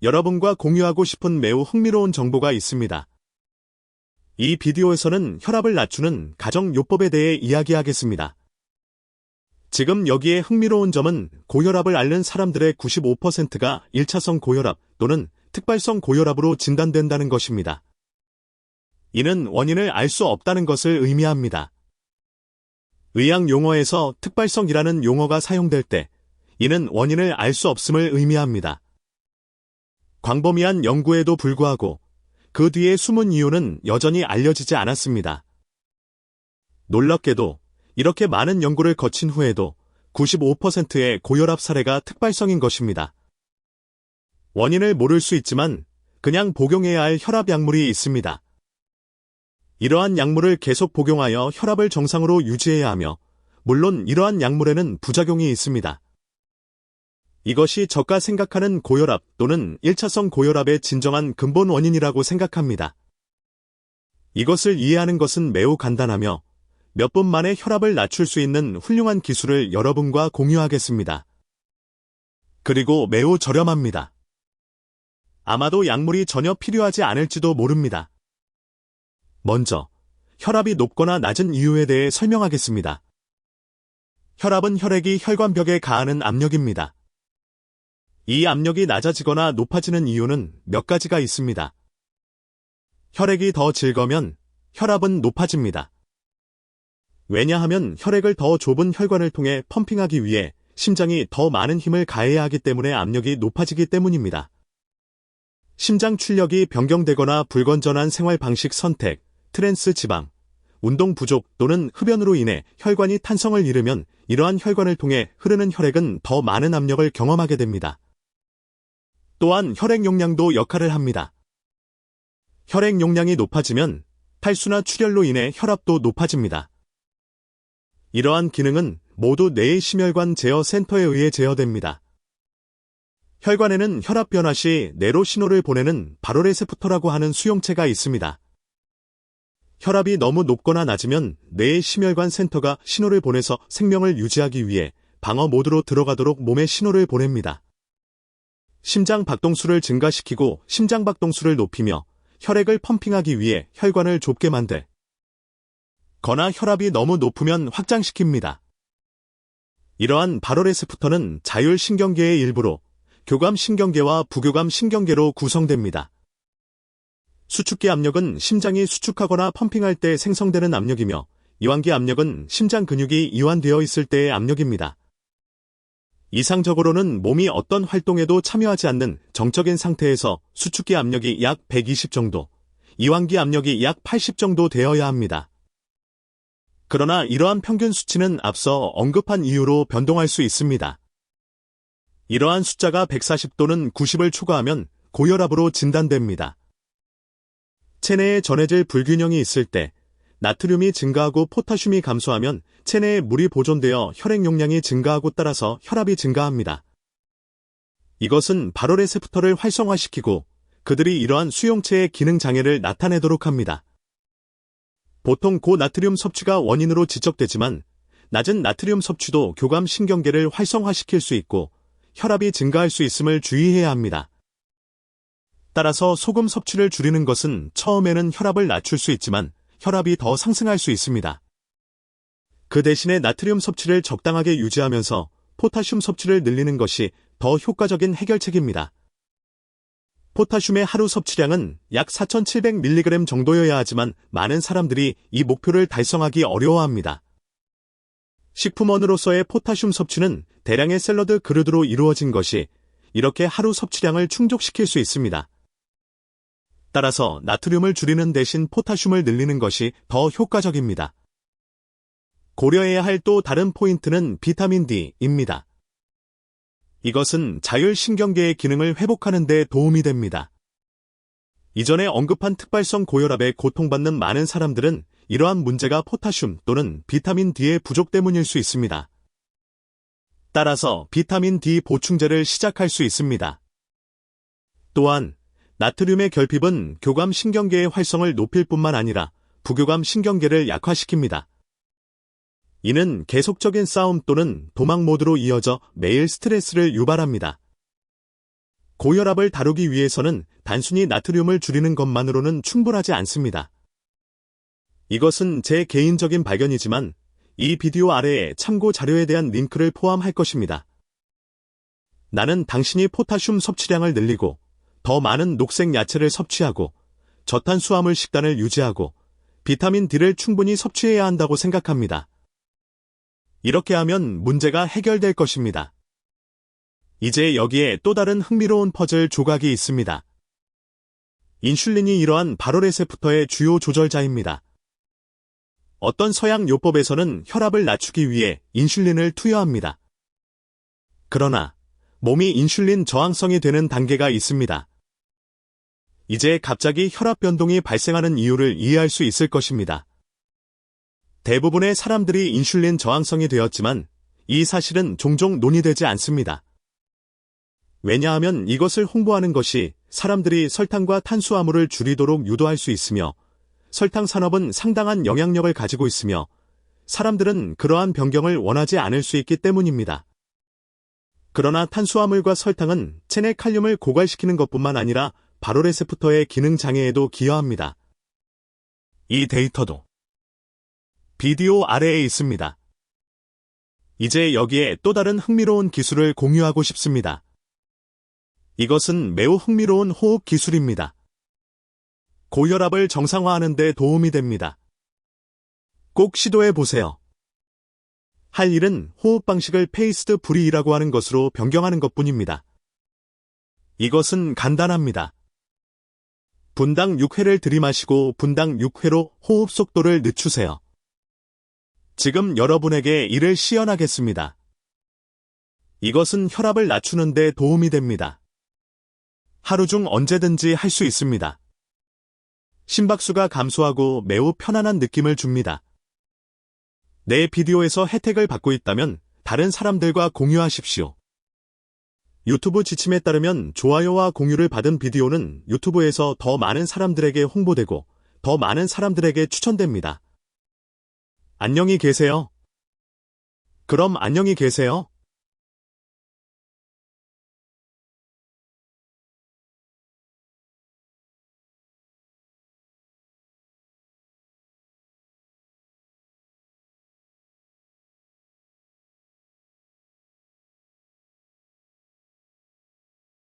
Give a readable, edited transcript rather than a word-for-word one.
여러분과 공유하고 싶은 매우 흥미로운 정보가 있습니다. 이 비디오에서는 혈압을 낮추는 가정요법에 대해 이야기하겠습니다. 지금 여기에 흥미로운 점은 고혈압을 앓는 사람들의 95%가 1차성 고혈압 또는 특발성 고혈압으로 진단된다는 것입니다. 이는 원인을 알 수 없다는 것을 의미합니다. 의학 용어에서 특발성이라는 용어가 사용될 때 이는 원인을 알 수 없음을 의미합니다. 광범위한 연구에도 불구하고 그 뒤의 숨은 이유는 여전히 알려지지 않았습니다. 놀랍게도 이렇게 많은 연구를 거친 후에도 95%의 고혈압 사례가 특발성인 것입니다. 원인을 모를 수 있지만 그냥 복용해야 할 혈압 약물이 있습니다. 이러한 약물을 계속 복용하여 혈압을 정상으로 유지해야 하며, 물론 이러한 약물에는 부작용이 있습니다. 이것이 저가 생각하는 고혈압 또는 1차성 고혈압의 진정한 근본 원인이라고 생각합니다. 이것을 이해하는 것은 매우 간단하며 몇 분 만에 혈압을 낮출 수 있는 훌륭한 기술을 여러분과 공유하겠습니다. 그리고 매우 저렴합니다. 아마도 약물이 전혀 필요하지 않을지도 모릅니다. 먼저, 혈압이 높거나 낮은 이유에 대해 설명하겠습니다. 혈압은 혈액이 혈관벽에 가하는 압력입니다. 이 압력이 낮아지거나 높아지는 이유는 몇 가지가 있습니다. 혈액이 더 질거면 혈압은 높아집니다. 왜냐하면 혈액을 더 좁은 혈관을 통해 펌핑하기 위해 심장이 더 많은 힘을 가해야 하기 때문에 압력이 높아지기 때문입니다. 심장 출력이 변경되거나 불건전한 생활 방식 선택, 트랜스 지방, 운동 부족 또는 흡연으로 인해 혈관이 탄성을 잃으면 이러한 혈관을 통해 흐르는 혈액은 더 많은 압력을 경험하게 됩니다. 또한 혈액 용량도 역할을 합니다. 혈액 용량이 높아지면 탈수나 출혈로 인해 혈압도 높아집니다. 이러한 기능은 모두 뇌의 심혈관 제어 센터에 의해 제어됩니다. 혈관에는 혈압 변화 시 뇌로 신호를 보내는 바로레세프터라고 하는 수용체가 있습니다. 혈압이 너무 높거나 낮으면 뇌의 심혈관 센터가 신호를 보내서 생명을 유지하기 위해 방어 모드로 들어가도록 몸에 신호를 보냅니다. 심장 박동수를 증가시키고 심장 박동수를 높이며 혈액을 펌핑하기 위해 혈관을 좁게 만들 거나 혈압이 너무 높으면 확장시킵니다. 이러한 바로레세프터는 자율신경계의 일부로 교감신경계와 부교감신경계로 구성됩니다. 수축기 압력은 심장이 수축하거나 펌핑할 때 생성되는 압력이며 이완기 압력은 심장 근육이 이완되어 있을 때의 압력입니다. 이상적으로는 몸이 어떤 활동에도 참여하지 않는 정적인 상태에서 수축기 압력이 약 120 정도, 이완기 압력이 약 80 정도 되어야 합니다. 그러나 이러한 평균 수치는 앞서 언급한 이유로 변동할 수 있습니다. 이러한 숫자가 140 또는 90을 초과하면 고혈압으로 진단됩니다. 체내에 전해질 불균형이 있을 때 나트륨이 증가하고 포타슘이 감소하면 체내에 물이 보존되어 혈액 용량이 증가하고 따라서 혈압이 증가합니다. 이것은 바로레세프터를 활성화시키고 그들이 이러한 수용체의 기능 장애를 나타내도록 합니다. 보통 고나트륨 섭취가 원인으로 지적되지만 낮은 나트륨 섭취도 교감신경계를 활성화시킬 수 있고 혈압이 증가할 수 있음을 주의해야 합니다. 따라서 소금 섭취를 줄이는 것은 처음에는 혈압을 낮출 수 있지만 혈압이 더 상승할 수 있습니다. 그 대신에 나트륨 섭취를 적당하게 유지하면서 포타슘 섭취를 늘리는 것이 더 효과적인 해결책입니다. 포타슘의 하루 섭취량은 약 4,700mg 정도여야 하지만 많은 사람들이 이 목표를 달성하기 어려워합니다. 식품원으로서의 포타슘 섭취는 대량의 샐러드 그릇으로 이루어진 것이 이렇게 하루 섭취량을 충족시킬 수 있습니다. 따라서 나트륨을 줄이는 대신 포타슘을 늘리는 것이 더 효과적입니다. 고려해야 할 또 다른 포인트는 비타민 D입니다. 이것은 자율신경계의 기능을 회복하는 데 도움이 됩니다. 이전에 언급한 특발성 고혈압에 고통받는 많은 사람들은 이러한 문제가 포타슘 또는 비타민 D의 부족 때문일 수 있습니다. 따라서 비타민 D 보충제를 시작할 수 있습니다. 또한 나트륨의 결핍은 교감신경계의 활성을 높일 뿐만 아니라 부교감신경계를 약화시킵니다. 이는 계속적인 싸움 또는 도망 모드로 이어져 매일 스트레스를 유발합니다. 고혈압을 다루기 위해서는 단순히 나트륨을 줄이는 것만으로는 충분하지 않습니다. 이것은 제 개인적인 발견이지만 이 비디오 아래에 참고 자료에 대한 링크를 포함할 것입니다. 나는 당신이 포타슘 섭취량을 늘리고 더 많은 녹색 야채를 섭취하고 저탄수화물 식단을 유지하고 비타민 D를 충분히 섭취해야 한다고 생각합니다. 이렇게 하면 문제가 해결될 것입니다. 이제 여기에 또 다른 흥미로운 퍼즐 조각이 있습니다. 인슐린이 이러한 바로레세프터의 주요 조절자입니다. 어떤 서양 요법에서는 혈압을 낮추기 위해 인슐린을 투여합니다. 그러나 몸이 인슐린 저항성이 되는 단계가 있습니다. 이제 갑자기 혈압 변동이 발생하는 이유를 이해할 수 있을 것입니다. 대부분의 사람들이 인슐린 저항성이 되었지만 이 사실은 종종 논의되지 않습니다. 왜냐하면 이것을 홍보하는 것이 사람들이 설탕과 탄수화물을 줄이도록 유도할 수 있으며 설탕 산업은 상당한 영향력을 가지고 있으며 사람들은 그러한 변경을 원하지 않을 수 있기 때문입니다. 그러나 탄수화물과 설탕은 체내 칼륨을 고갈시키는 것뿐만 아니라 바로레세프터의 기능 장애에도 기여합니다. 이 데이터도 비디오 아래에 있습니다. 이제 여기에 또 다른 흥미로운 기술을 공유하고 싶습니다. 이것은 매우 흥미로운 호흡 기술입니다. 고혈압을 정상화하는 데 도움이 됩니다. 꼭 시도해 보세요. 할 일은 호흡 방식을 페이스드 브리이라고 하는 것으로 변경하는 것뿐입니다. 이것은 간단합니다. 분당 6회를 들이마시고 분당 6회로 호흡 속도를 늦추세요. 지금 여러분에게 이를 시연하겠습니다. 이것은 혈압을 낮추는 데 도움이 됩니다. 하루 중 언제든지 할 수 있습니다. 심박수가 감소하고 매우 편안한 느낌을 줍니다. 내 비디오에서 혜택을 받고 있다면 다른 사람들과 공유하십시오. 유튜브 지침에 따르면 좋아요와 공유를 받은 비디오는 유튜브에서 더 많은 사람들에게 홍보되고 더 많은 사람들에게 추천됩니다. 안녕히 계세요. 그럼 안녕히 계세요.